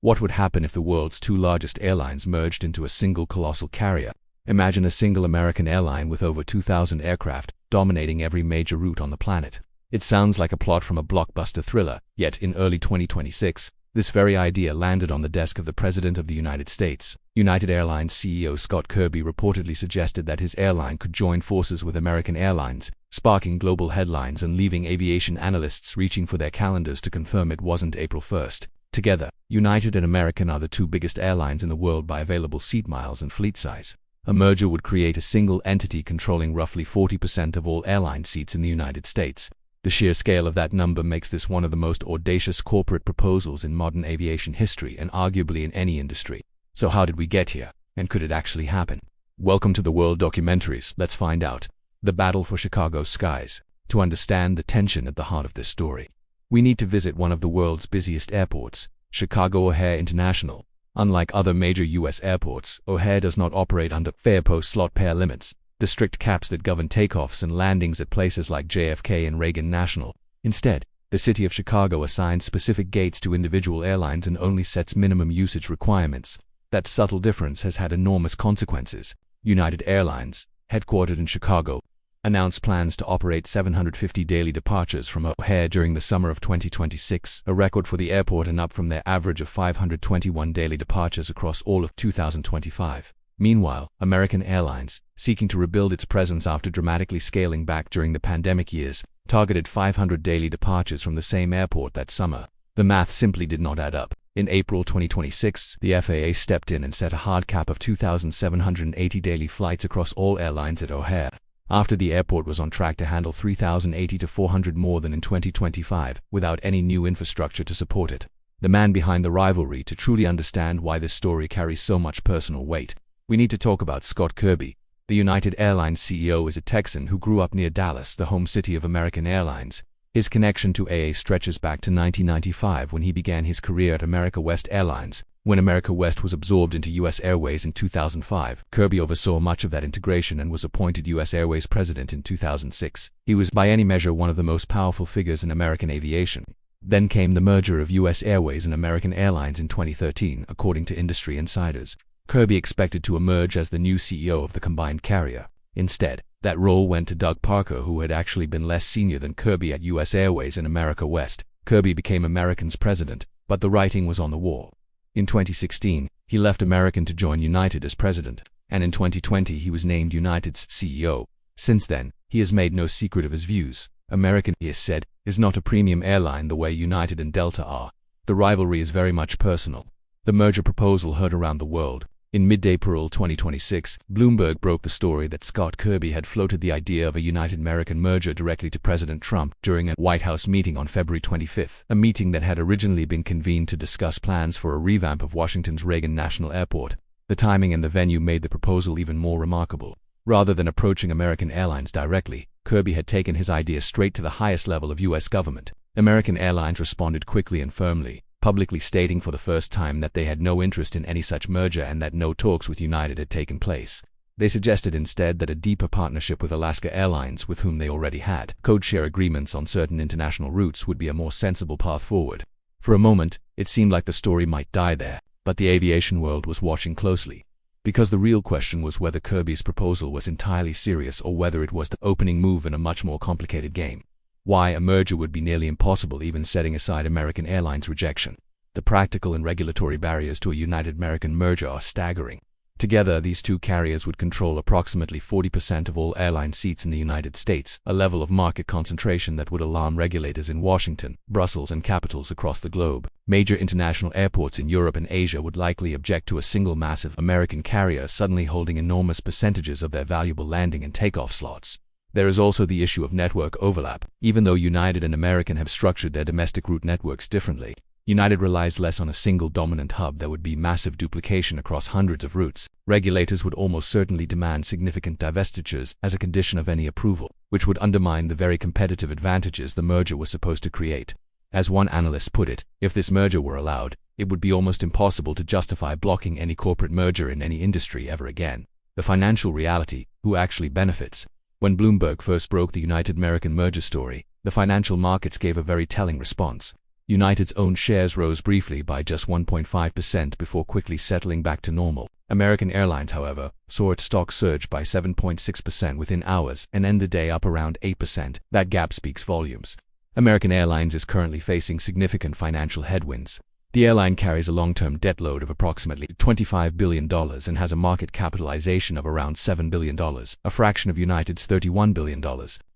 What would happen if the world's two largest airlines merged into a single colossal carrier? Imagine a single American airline with over 2,000 aircraft, dominating every major route on the planet. It sounds like a plot from a blockbuster thriller, yet in early 2026, this very idea landed on the desk of the President of the United States. United Airlines CEO Scott Kirby reportedly suggested that his airline could join forces with American Airlines, sparking global headlines and leaving aviation analysts reaching for their calendars to confirm it wasn't April 1st. Together, United and American are the two biggest airlines in the world by available seat miles and fleet size. A merger would create a single entity controlling roughly 40% of all airline seats in the United States. The sheer scale of that number makes this one of the most audacious corporate proposals in modern aviation history and arguably in any industry. So how did we get here? And could it actually happen? Welcome to the World Documentaries. Let's find out. The battle for Chicago's skies. To understand the tension at the heart of this story, we need to visit one of the world's busiest airports, Chicago O'Hare International. Unlike other major U.S. airports, O'Hare does not operate under fare post slot pair limits, the strict caps that govern takeoffs and landings at places like JFK and Reagan National. Instead, the city of Chicago assigns specific gates to individual airlines and only sets minimum usage requirements. That subtle difference has had enormous consequences. United Airlines, headquartered in Chicago, announced plans to operate 750 daily departures from O'Hare during the summer of 2026, a record for the airport and up from their average of 521 daily departures across all of 2025. Meanwhile, American Airlines, seeking to rebuild its presence after dramatically scaling back during the pandemic years, targeted 500 daily departures from the same airport that summer. The math simply did not add up. In April 2026, the FAA stepped in and set a hard cap of 2,780 daily flights across all airlines at O'Hare, after the airport was on track to handle 3,080 to 400 more than in 2025, without any new infrastructure to support it. The man behind the rivalry. To truly understand why this story carries so much personal weight, we need to talk about Scott Kirby. The United Airlines CEO is a Texan who grew up near Dallas, the home city of American Airlines. His connection to AA stretches back to 1995 when he began his career at America West Airlines. When America West was absorbed into U.S. Airways in 2005, Kirby oversaw much of that integration and was appointed U.S. Airways president in 2006. He was by any measure one of the most powerful figures in American aviation. Then came the merger of U.S. Airways and American Airlines in 2013, according to industry insiders. Kirby expected to emerge as the new CEO of the combined carrier. Instead, that role went to Doug Parker, who had actually been less senior than Kirby at U.S. Airways and America West. Kirby became American's president, but the writing was on the wall. In 2016, he left American to join United as president, and in 2020 he was named United's CEO. Since then, he has made no secret of his views. American, he has said, is not a premium airline the way United and Delta are. The rivalry is very much personal. The merger proposal heard around the world. In mid-April 2026, Bloomberg broke the story that Scott Kirby had floated the idea of a United-American merger directly to President Trump during a White House meeting on February 25, a meeting that had originally been convened to discuss plans for a revamp of Washington's Reagan National Airport. The timing and the venue made the proposal even more remarkable. Rather than approaching American Airlines directly, Kirby had taken his idea straight to the highest level of U.S. government. American Airlines responded quickly and firmly, publicly stating for the first time that they had no interest in any such merger and that no talks with United had taken place. They suggested instead that a deeper partnership with Alaska Airlines, with whom they already had code-share agreements on certain international routes, would be a more sensible path forward. For a moment, it seemed like the story might die there, but the aviation world was watching closely. Because the real question was whether Kirby's proposal was entirely serious or whether it was the opening move in a much more complicated game. Why a merger would be nearly impossible, even setting aside American Airlines' rejection. The practical and regulatory barriers to a United-American merger are staggering. Together, these two carriers would control approximately 40% of all airline seats in the United States, a level of market concentration that would alarm regulators in Washington, Brussels, and capitals across the globe. Major international airports in Europe and Asia would likely object to a single massive American carrier suddenly holding enormous percentages of their valuable landing and takeoff slots. There is also the issue of network overlap. Even though United and American have structured their domestic route networks differently, United relies less on a single dominant hub. There would be massive duplication across hundreds of routes. Regulators would almost certainly demand significant divestitures as a condition of any approval, which would undermine the very competitive advantages the merger was supposed to create. As one analyst put it, if this merger were allowed, it would be almost impossible to justify blocking any corporate merger in any industry ever again. The financial reality: who actually benefits? When Bloomberg first broke the United American merger story, the financial markets gave a very telling response. United's own shares rose briefly by just 1.5% before quickly settling back to normal. American Airlines, however, saw its stock surge by 7.6% within hours and end the day up around 8%. That gap speaks volumes. American Airlines is currently facing significant financial headwinds. The airline carries a long-term debt load of approximately $25 billion and has a market capitalization of around $7 billion, a fraction of United's $31 billion.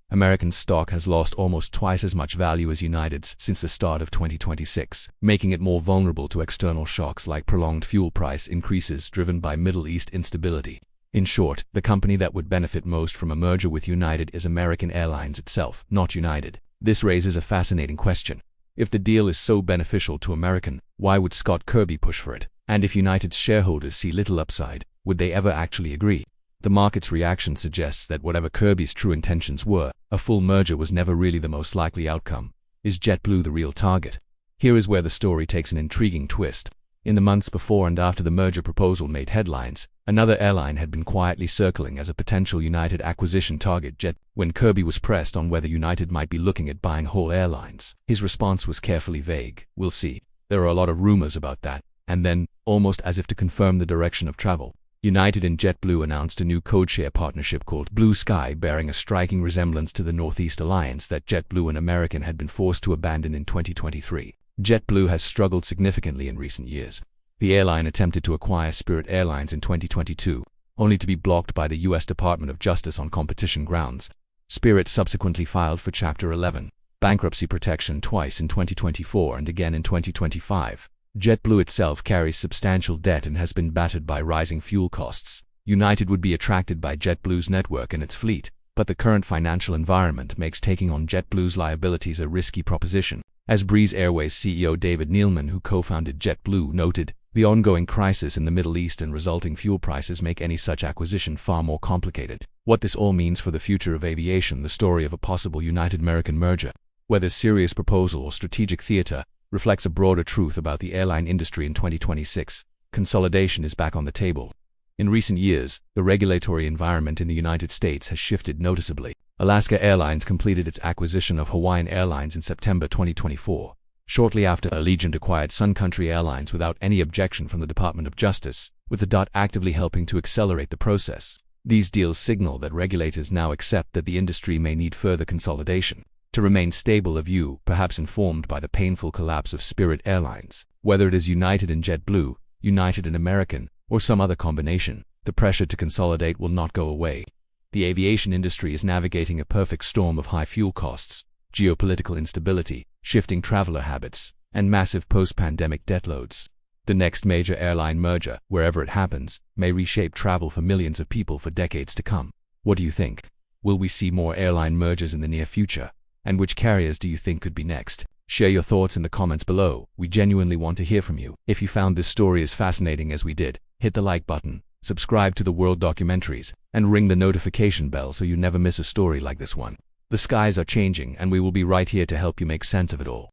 American stock has lost almost twice as much value as United's since the start of 2026, making it more vulnerable to external shocks like prolonged fuel price increases driven by Middle East instability. In short, the company that would benefit most from a merger with United is American Airlines itself, not United. This raises a fascinating question. If the deal is so beneficial to American, why would Scott Kirby push for it? And if United's shareholders see little upside, would they ever actually agree? The market's reaction suggests that whatever Kirby's true intentions were, a full merger was never really the most likely outcome. Is JetBlue the real target? Here is where the story takes an intriguing twist. In the months before and after the merger proposal made headlines, another airline had been quietly circling as a potential United acquisition target. When Kirby was pressed on whether United might be looking at buying whole airlines, his response was carefully vague. "We'll see." There are a lot of rumors about that. And then, almost as if to confirm the direction of travel, United and JetBlue announced a new codeshare partnership called Blue Sky, bearing a striking resemblance to the Northeast Alliance that JetBlue and American had been forced to abandon in 2023. JetBlue has struggled significantly in recent years. The airline attempted to acquire Spirit Airlines in 2022, only to be blocked by the U.S. Department of Justice on competition grounds. Spirit subsequently filed for Chapter 11 bankruptcy protection twice in 2024 and again in 2025. JetBlue itself carries substantial debt and has been battered by rising fuel costs. United would be attracted by JetBlue's network and its fleet, but the current financial environment makes taking on JetBlue's liabilities a risky proposition. As Breeze Airways CEO David Neeleman, who co-founded JetBlue, noted, the ongoing crisis in the Middle East and resulting fuel prices make any such acquisition far more complicated. What this all means for the future of aviation, the story of a possible United-American merger, whether serious proposal or strategic theater, reflects a broader truth about the airline industry in 2026. Consolidation is back on the table. In recent years, the regulatory environment in the United States has shifted noticeably. Alaska Airlines completed its acquisition of Hawaiian Airlines in September 2024. Shortly after, Allegiant acquired Sun Country Airlines without any objection from the Department of Justice, with the DOT actively helping to accelerate the process. These deals signal that regulators now accept that the industry may need further consolidation. To remain stable, a view, perhaps informed by the painful collapse of Spirit Airlines. Whether it is United and JetBlue, United and American, or some other combination, the pressure to consolidate will not go away. The aviation industry is navigating a perfect storm of high fuel costs, geopolitical instability, shifting traveler habits, and massive post-pandemic debt loads. The next major airline merger, wherever it happens, may reshape travel for millions of people for decades to come. What do you think? Will we see more airline mergers in the near future? And which carriers do you think could be next? Share your thoughts in the comments below. We genuinely want to hear from you. If you found this story as fascinating as we did, hit the like button, subscribe to the World Documentaries, and ring the notification bell so you never miss a story like this one. The skies are changing, and we will be right here to help you make sense of it all.